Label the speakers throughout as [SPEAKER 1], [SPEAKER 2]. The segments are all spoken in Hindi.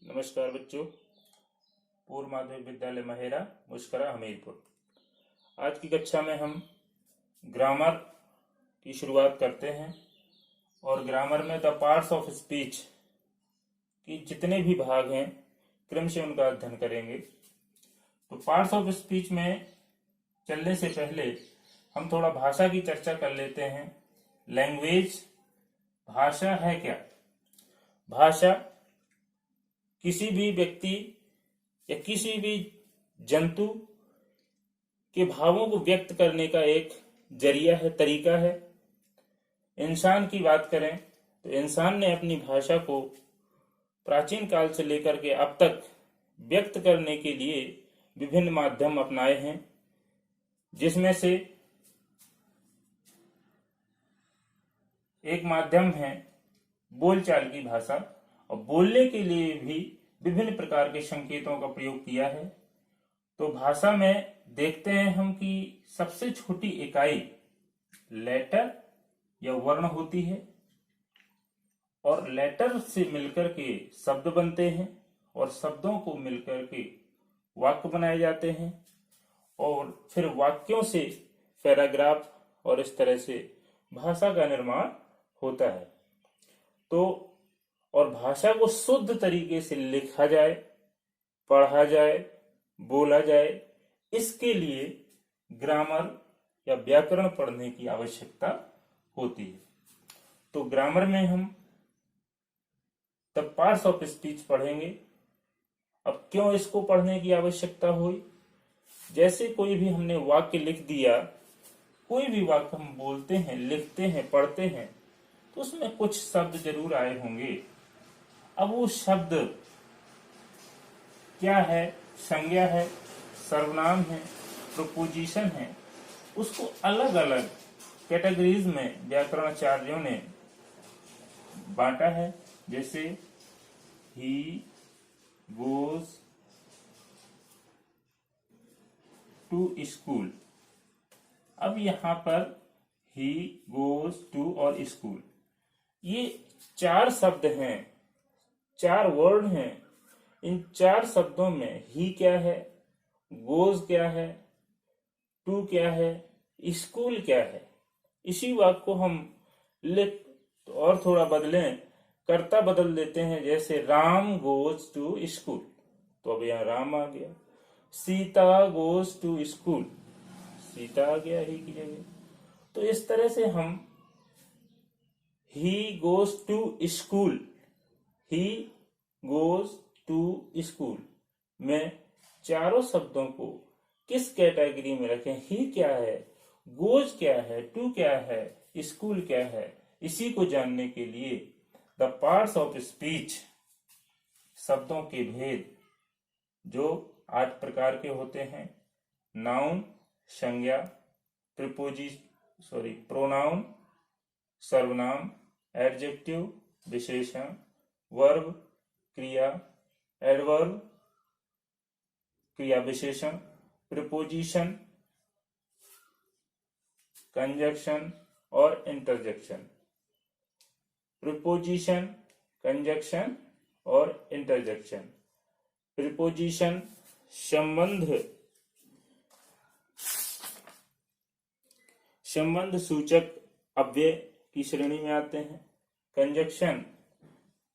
[SPEAKER 1] नमस्कार बच्चों। पूर्व माध्यमिक विद्यालय महेरा मुस्करा हमीरपुर। आज की कक्षा में हम ग्रामर की शुरुआत करते हैं और ग्रामर में द पार्ट्स ऑफ स्पीच की जितने भी भाग हैं क्रम से उनका अध्ययन करेंगे। तो पार्ट्स ऑफ स्पीच में चलने से पहले हम थोड़ा भाषा की चर्चा कर लेते हैं। लैंग्वेज, भाषा है क्या? भाषा किसी भी व्यक्ति या किसी भी जंतु के भावों को व्यक्त करने का एक जरिया है, तरीका है। इंसान की बात करें तो इंसान ने अपनी भाषा को प्राचीन काल से लेकर के अब तक व्यक्त करने के लिए विभिन्न माध्यम अपनाए हैं, जिसमें से एक माध्यम है बोलचाल की भाषा, और बोलने के लिए भी विभिन्न प्रकार के संकेतों का प्रयोग किया है। तो भाषा में देखते हैं हम कि सबसे छोटी इकाई लेटर या वर्ण होती है, और लेटर से मिलकर के शब्द बनते हैं और शब्दों को मिलकर के वाक्य बनाए जाते हैं, और फिर वाक्यों से पैराग्राफ और इस तरह से भाषा का निर्माण होता है। तो और भाषा को शुद्ध तरीके से लिखा जाए, पढ़ा जाए, बोला जाए, इसके लिए ग्रामर या व्याकरण पढ़ने की आवश्यकता होती है। तो ग्रामर में हम द पार्ट्स ऑफ स्पीच पढ़ेंगे। अब क्यों इसको पढ़ने की आवश्यकता हुई? जैसे कोई भी हमने वाक्य लिख दिया, कोई भी वाक्य हम बोलते हैं, लिखते हैं, पढ़ते हैं, तो उसमें कुछ शब्द जरूर आए होंगे। अब वो शब्द क्या है? संज्ञा है, सर्वनाम है, प्रोपोजिशन है। उसको अलग अलग कैटेगरीज में व्याकरणाचार्यों ने बांटा है। जैसे ही गोज टू स्कूल। अब यहां पर ही गोज टू और स्कूल, ये चार शब्द हैं, चार वर्ड हैं। इन चार शब्दों में ही क्या है, गोज क्या है, टू क्या है, स्कूल क्या है। इसी वाक्य को हम लिख तो और थोड़ा बदलें, कर्ता बदल देते हैं। जैसे राम गोज टू स्कूल, तो अब यहां राम आ गया। Sita goes to school, Sita आ गया ही की जगह। तो इस तरह से हम he goes to school, he goes to school में चारों शब्दों को किस कैटेगरी में रखें, ही क्या है, गोज क्या है, टू क्या है, स्कूल क्या है, इसी को जानने के लिए द पार्ट्स ऑफ स्पीच, शब्दों के भेद जो 8 प्रकार के होते हैं। नाउन, संज्ञा, प्रोनाउन, सर्वनाम, एडजेक्टिव, विशेषण, वर्ब, क्रिया, एडवर्ब, क्रिया विशेषण, प्रीपोजिशन, कंजक्शन और इंटरजेक्शन। प्रीपोजिशन, कंजक्शन और इंटरजेक्शन। प्रीपोजिशन संबंध सूचक अव्यय की श्रेणी में आते हैं। कंजक्शन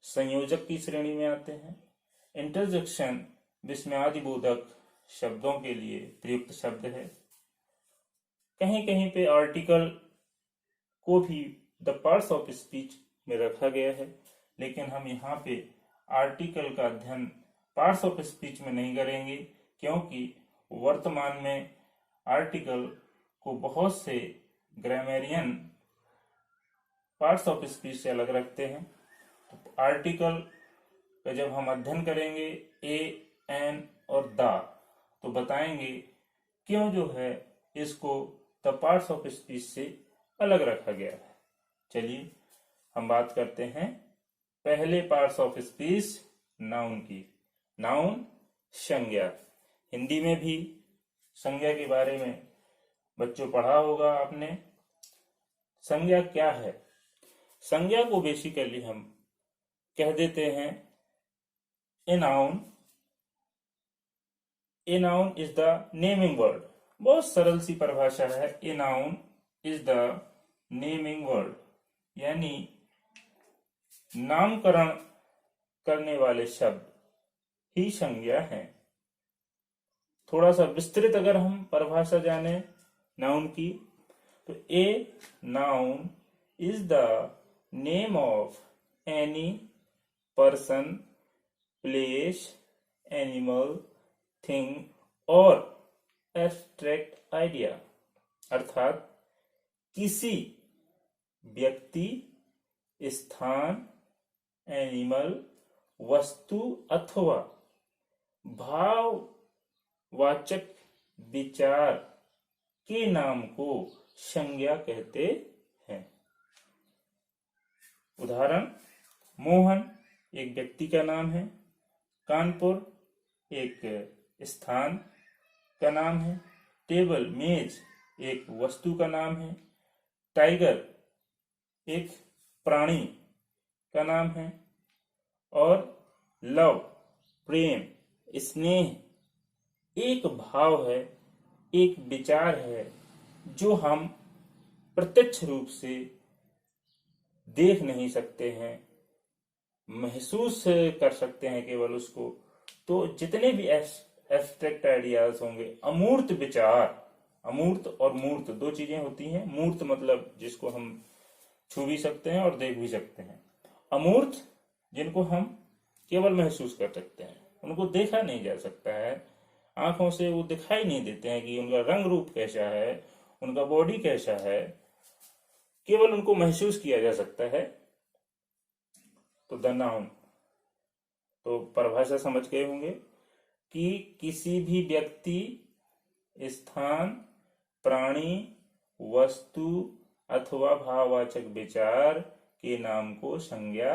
[SPEAKER 1] संयोजक की श्रेणी में आते हैं। इंटरजेक्शन विस्मयादिबोधक शब्दों के लिए प्रयुक्त शब्द है। कहीं कहीं पे आर्टिकल को भी द पार्ट्स ऑफ स्पीच में रखा गया है, लेकिन हम यहाँ पे आर्टिकल का अध्ययन पार्ट्स ऑफ स्पीच में नहीं करेंगे, क्योंकि वर्तमान में आर्टिकल को बहुत से ग्रामेरियन पार्ट्स ऑफ स्पीच से अलग रखते हैं। तो आर्टिकल का जब हम अध्ययन करेंगे ए, एन और द, तो बताएंगे क्यों जो है इसको द पार्ट्स ऑफ स्पीच से अलग रखा गया है। चलिए हम बात करते हैं पहले पार्ट्स ऑफ स्पीच, नाउन की। नाउन संज्ञा। हिंदी में भी संज्ञा के बारे में बच्चों पढ़ा होगा आपने। संज्ञा क्या है? संज्ञा को बेसिकली हम कह देते हैं a noun, a noun is the naming word. बहुत सरल सी परिभाषा है। A noun is the naming word, यानी नामकरण करने वाले शब्द ही संज्ञा है। थोड़ा सा विस्तृत अगर हम परिभाषा जाने नाउन की, तो a noun is the name of any person, place, animal, thing और एब्स्ट्रैक्ट आइडिया, अर्थात किसी व्यक्ति, स्थान, एनिमल, वस्तु अथवा भाववाचक विचार के नाम को संज्ञा कहते हैं। उदाहरण, मोहन एक व्यक्ति का नाम है, कानपुर एक स्थान का नाम है, टेबल मेज एक वस्तु का नाम है, टाइगर एक प्राणी का नाम है, और लव प्रेम, स्नेह एक भाव है, एक विचार है जो हम प्रत्यक्ष रूप से देख नहीं सकते हैं, महसूस कर सकते हैं केवल उसको। तो जितने भी एब्स्ट्रैक्ट आइडियाज होंगे, अमूर्त विचार, अमूर्त और मूर्त दो चीजें होती हैं। मूर्त मतलब जिसको हम छू भी सकते हैं और देख भी सकते हैं। अमूर्त जिनको हम केवल महसूस कर सकते हैं, उनको देखा नहीं जा सकता है, आंखों से वो दिखाई नहीं देते हैं कि उनका रंग रूप कैसा है, उनका बॉडी कैसा है, केवल उनको महसूस किया जा सकता है। तो द नाउन, तो परिभाषा समझ गए होंगे कि किसी भी व्यक्ति, स्थान, प्राणी, वस्तु अथवा भाववाचक विचार के नाम को संज्ञा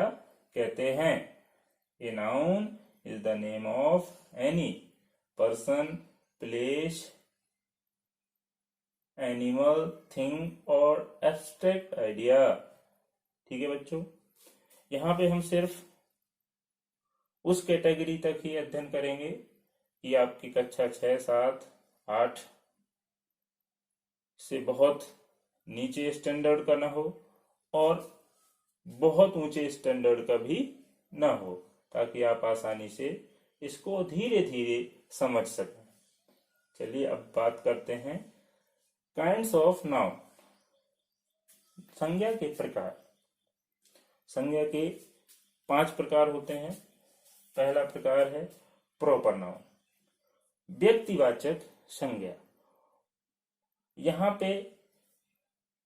[SPEAKER 1] कहते हैं। A noun is the name of any person, place, animal, thing और एब्स्ट्रैक्ट आइडिया। ठीक है बच्चों, यहाँ पे हम सिर्फ उस कैटेगरी तक ही अध्ययन करेंगे कि आपकी कक्षा 6, 7, 8 से बहुत नीचे स्टैंडर्ड का ना हो और बहुत ऊंचे स्टैंडर्ड का भी ना हो, ताकि आप आसानी से इसको धीरे धीरे समझ सकें। चलिए अब बात करते हैं काइंड्स ऑफ नाउन, संज्ञा के प्रकार। संज्ञा के 5 प्रकार होते हैं। पहला प्रकार है प्रॉपर नाउन, व्यक्तिवाचक संज्ञा। यहां पे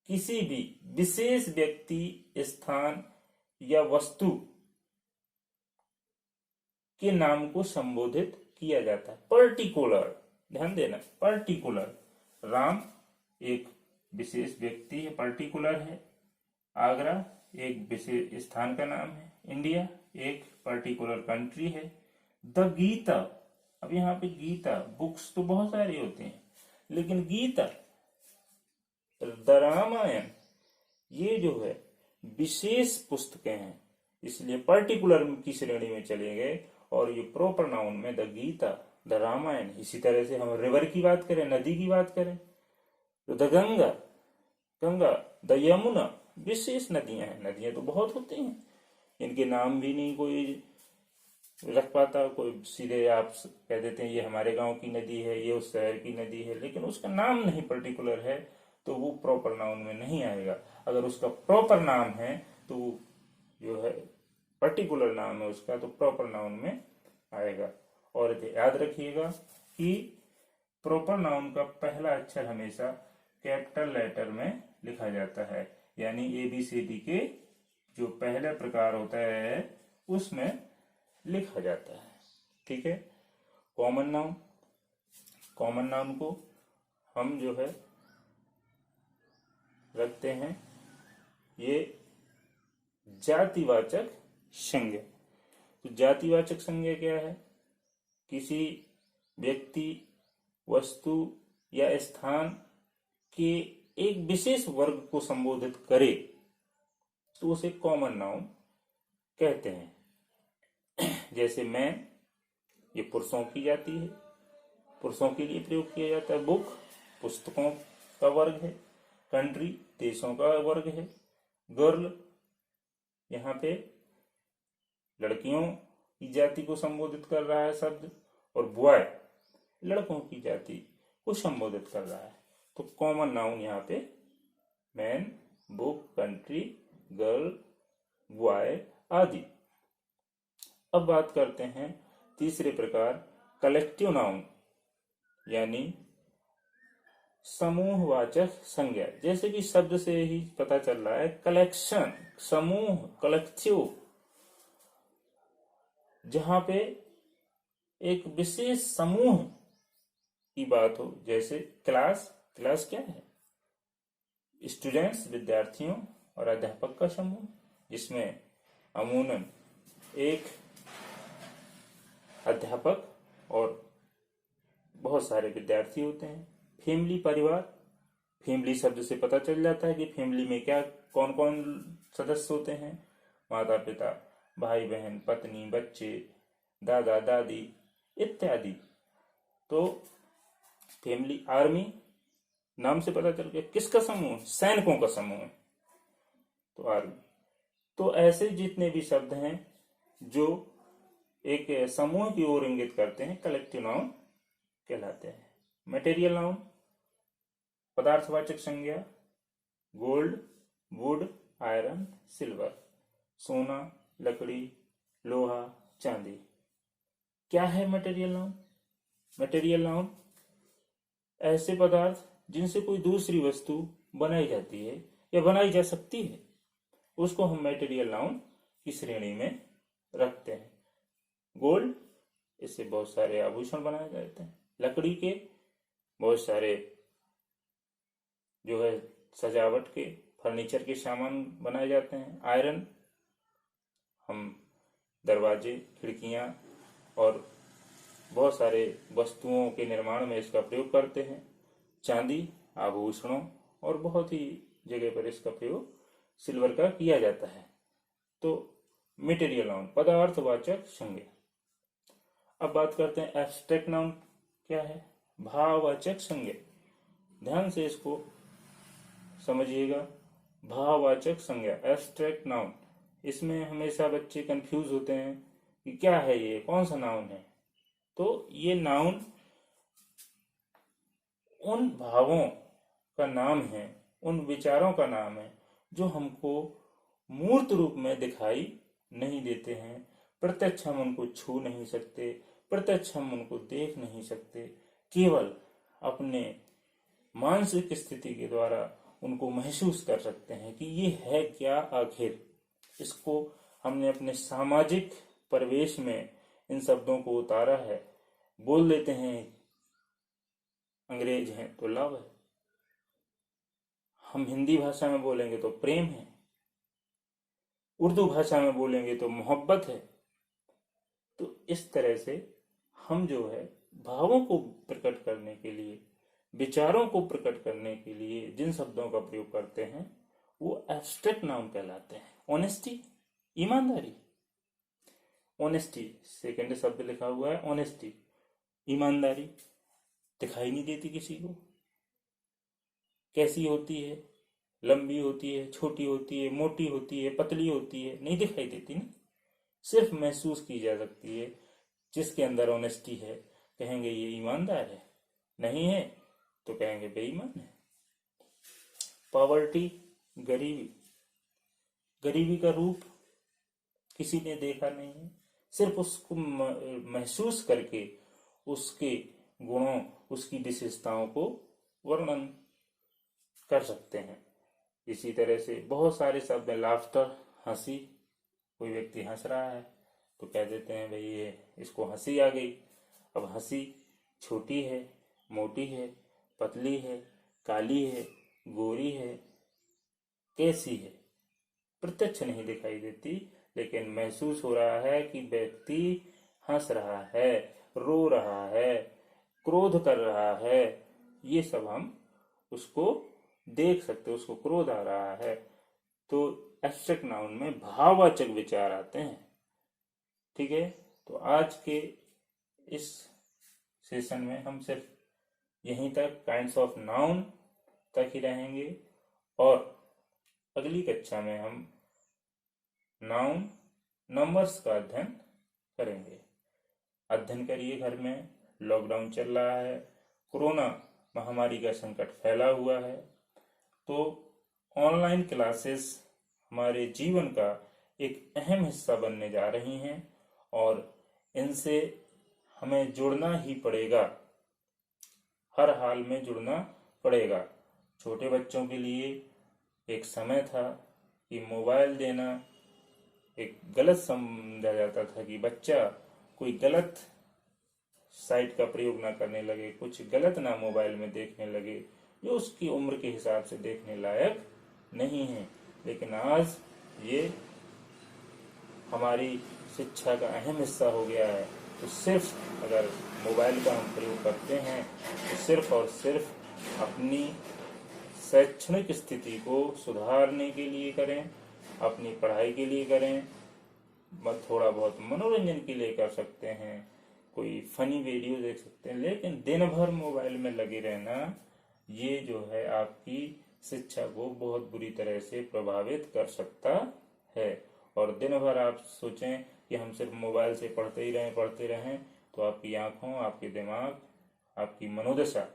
[SPEAKER 1] किसी भी विशेष व्यक्ति, स्थान या वस्तु के नाम को संबोधित किया जाता है। पर्टिकुलर, ध्यान देना, पर्टिकुलर। राम एक विशेष व्यक्ति है, पर्टिकुलर है। आगरा एक विशेष स्थान का नाम है। इंडिया एक पर्टिकुलर कंट्री है। द गीता, अब यहाँ पे गीता, बुक्स तो बहुत सारी होती हैं, लेकिन गीता, द रामायण, ये जो है विशेष पुस्तकें हैं, इसलिए पर्टिकुलर की श्रेणी में चले गए। और ये प्रॉपर नाउन में द गीता, द रामायण। इसी तरह से हम रिवर की बात करें, नदी की बात करें, तो द गंगा, गंगा, द यमुना, विशेष नदियां हैं। नदियां तो बहुत होती हैं, इनके नाम भी नहीं कोई रख पाता। कोई सीधे आप कह देते हैं ये हमारे गांव की नदी है, ये उस शहर की नदी है, लेकिन उसका नाम नहीं पर्टिकुलर है, तो वो प्रॉपर नाउन में नहीं आएगा। अगर उसका प्रॉपर नाम है तो वो जो है पर्टिकुलर नाम है उसका, तो प्रॉपर नाउन में आएगा। और याद रखिएगा कि प्रॉपर नाउन का पहला अक्षर हमेशा कैपिटल लेटर में लिखा जाता है, यानी ABCD के जो पहला प्रकार होता है उसमें लिखा जाता है। ठीक है। कॉमन नाउन, कॉमन नाउन को हम जो है रखते हैं ये जातिवाचक संज्ञा। तो जातिवाचक संज्ञा क्या है? किसी व्यक्ति, वस्तु या स्थान के एक विशेष वर्ग को संबोधित करे तो उसे कॉमन नाउन कहते हैं। जैसे मैं ये पुरुषों की जाती है, पुरुषों के लिए प्रयोग किया जाता है। बुक पुस्तकों का वर्ग है। कंट्री देशों का वर्ग है। गर्ल यहाँ पे लड़कियों की जाति को संबोधित कर रहा है शब्द, और बॉय लड़कों की जाति को संबोधित कर रहा है। तो कॉमन नाउन यहाँ पे man, book, country, girl, boy आदि। अब बात करते हैं तीसरे प्रकार कलेक्टिव नाउन यानी समूहवाचक संज्ञा। जैसे कि शब्द से ही पता चल रहा है, कलेक्शन समूह, कलेक्टिव, जहां पे एक विशेष समूह की बात हो। जैसे क्लास, क्लास क्या है? स्टूडेंट्स विद्यार्थियों और अध्यापक का समूह, जिसमें अमूमन एक अध्यापक और बहुत सारे विद्यार्थी होते हैं। फैमिली परिवार, फैमिली शब्द से पता चल जाता है कि फैमिली में क्या कौन कौन सदस्य होते हैं। माता पिता, भाई बहन, पत्नी, बच्चे, दादा दादी इत्यादि। तो फैमिली। आर्मी नाम से पता चल गया किसका समूह? सैनिकों का समूह है, तो आर्मी। तो ऐसे जितने भी शब्द हैं जो एक समूह की ओर इंगित करते हैं, कलेक्टिव नाउन कहलाते हैं। मटेरियल नाउन पदार्थवाचक संज्ञा, गोल्ड, वुड, आयरन, सिल्वर, सोना, लकड़ी, लोहा, चांदी। क्या है मटेरियल नाउन? मटेरियल नाउन ऐसे पदार्थ जिनसे कोई दूसरी वस्तु बनाई जाती है या बनाई जा सकती है, उसको हम मटेरियल नाउन की श्रेणी में रखते हैं। गोल्ड, इससे बहुत सारे आभूषण बनाए जाते हैं। लकड़ी के बहुत सारे जो है सजावट के, फर्नीचर के सामान बनाए जाते हैं। आयरन, हम दरवाजे, खिड़कियां और बहुत सारे वस्तुओं के निर्माण में इसका प्रयोग करते हैं। चांदी आभूषणों और बहुत ही जगह पर इसका प्रयोग सिल्वर का किया जाता है। तो मटेरियल नाउन पदार्थवाचक संज्ञा। अब बात करते हैं एब्स्ट्रैक्ट नाउन क्या है? भाववाचक संज्ञा। ध्यान से इसको समझिएगा। भाववाचक संज्ञा एब्स्ट्रैक्ट नाउन, इसमें हमेशा बच्चे कंफ्यूज होते हैं कि क्या है ये, कौन सा नाउन है। तो ये नाउन उन भावों का नाम है, उन विचारों का नाम है जो हमको मूर्त रूप में दिखाई नहीं देते हैं। प्रत्यक्ष हम उनको छू नहीं सकते, प्रत्यक्ष हम उनको देख नहीं सकते, केवल अपने मानसिक स्थिति के द्वारा उनको महसूस कर सकते हैं कि ये है क्या आखिर। इसको हमने अपने सामाजिक परिवेश में इन शब्दों को उतारा है। बोल देते हैं अंग्रेज हैं तो लव है, हम हिंदी भाषा में बोलेंगे तो प्रेम है, उर्दू भाषा में बोलेंगे तो मोहब्बत है। तो इस तरह से हम जो है भावों को प्रकट करने के लिए, विचारों को प्रकट करने के लिए जिन शब्दों का प्रयोग करते हैं वो एब्स्ट्रैक्ट नाउन कहलाते हैं। ऑनेस्टी, ईमानदारी। ऑनेस्टी सेकंड शब्द लिखा हुआ है, ऑनेस्टी, ईमानदारी दिखाई नहीं देती किसी को। कैसी होती है? लंबी होती है, छोटी होती है, मोटी होती है, पतली होती है, नहीं दिखाई देती ना, सिर्फ महसूस की जा सकती है। जिसके अंदर ऑनेस्टी है कहेंगे ये ईमानदार है, नहीं है तो कहेंगे बेईमान है। पॉवर्टी, गरीबी। गरीबी का रूप किसी ने देखा नहीं है, सिर्फ उसको महसूस करके उसके गुणों, उसकी विशेषताओं को वर्णन कर सकते हैं। इसी तरह से बहुत सारे शब्द हैं। लाफ्टर, हंसी, कोई व्यक्ति हंस रहा है तो कह देते हैं भाई ये इसको हंसी आ गई। अब हंसी छोटी है, मोटी है, पतली है, काली है, गोरी है, कैसी है, प्रत्यक्ष नहीं दिखाई देती, लेकिन महसूस हो रहा है कि व्यक्ति हंस रहा है, रो रहा है, क्रोध कर रहा है। ये सब हम उसको देख सकते, उसको क्रोध आ रहा है। तो एब्स्ट्रैक्ट नाउन में भाववाचक विचार आते हैं। ठीक है, तो आज के इस सेशन में हम सिर्फ यहीं तक काइंड्स ऑफ नाउन तक ही रहेंगे और अगली कक्षा में हम नाउन नंबर्स का अध्ययन करेंगे। अध्ययन करिए घर में, लॉकडाउन चल रहा है, कोरोना महामारी का संकट फैला हुआ है, तो ऑनलाइन क्लासेस हमारे जीवन का एक अहम हिस्सा बनने जा रही हैं और इनसे हमें जुड़ना ही पड़ेगा, हर हाल में जुड़ना पड़ेगा। छोटे बच्चों के लिए एक समय था कि मोबाइल देना एक गलत समझा जाता था कि बच्चा कोई गलत साइट का प्रयोग ना करने लगे, कुछ गलत ना मोबाइल में देखने लगे जो उसकी उम्र के हिसाब से देखने लायक नहीं है। लेकिन आज ये हमारी शिक्षा का अहम हिस्सा हो गया है। तो सिर्फ अगर मोबाइल का हम प्रयोग करते हैं तो सिर्फ और सिर्फ अपनी शैक्षणिक स्थिति को सुधारने के लिए करें, अपनी पढ़ाई के लिए करें, थोड़ा बहुत मनोरंजन के लिए कर सकते हैं, कोई फनी वीडियो देख सकते हैं, लेकिन दिन भर मोबाइल में लगे रहना ये जो है आपकी शिक्षा को बहुत बुरी तरह से प्रभावित कर सकता है। और दिन भर आप सोचें कि हम सिर्फ मोबाइल से पढ़ते ही रहें तो आपकी आंखों, आपके दिमाग, आपकी मनोदशा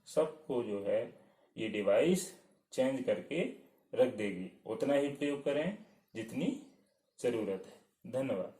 [SPEAKER 1] सबको जो है ये डिवाइस चेंज करके रख देगी। उतना ही प्रयोग करें जितनी जरूरत है। धन्यवाद।